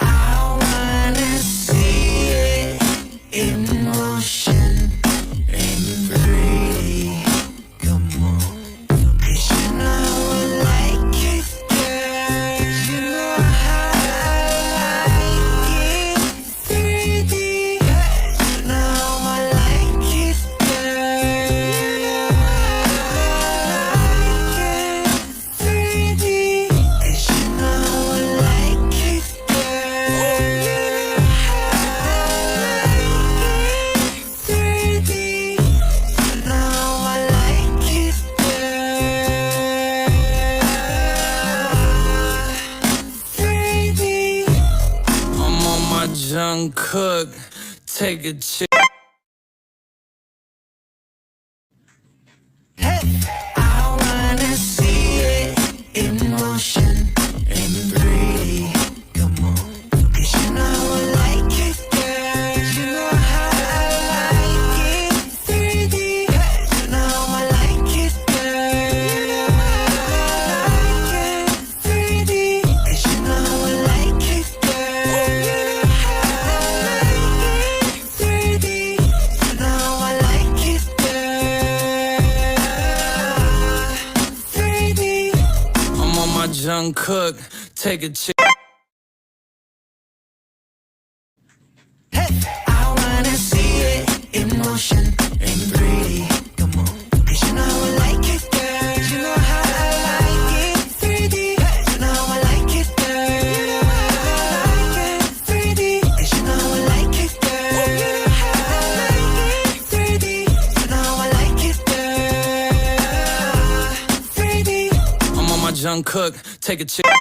I wanna see it in motion, in 3D. Come on, 'cause you know I like it, girl. You know how I like it, 3D. You know I like it, girl. You know I like it, 3D. 'Cause you know I like it, girl. You know how I like it, 3D. You know I like it, girl. 3D. I'm on my Jungkook, take a chill. I wanna see it in motion, in 3D. Come on, 'cause you know I like it, girl. You know how I like it, 3D. You know I like it, girl. You know I like it, 3D. 'Cause you know I like it, girl. You know I like it, 3D. You know I like it, girl. 3D. I'm on my Jungkook, take a chill. I wanna see it in motion, in 3D. Come on, 'cause you know I like it, girl. You know how I like it, 3D. You know I like it, girl. You know I like it, 3D. 'Cause you know I like it, girl. You know how I like it, 3D. You know I like it, girl. 3D. I'm on my Jungkook, take a chill.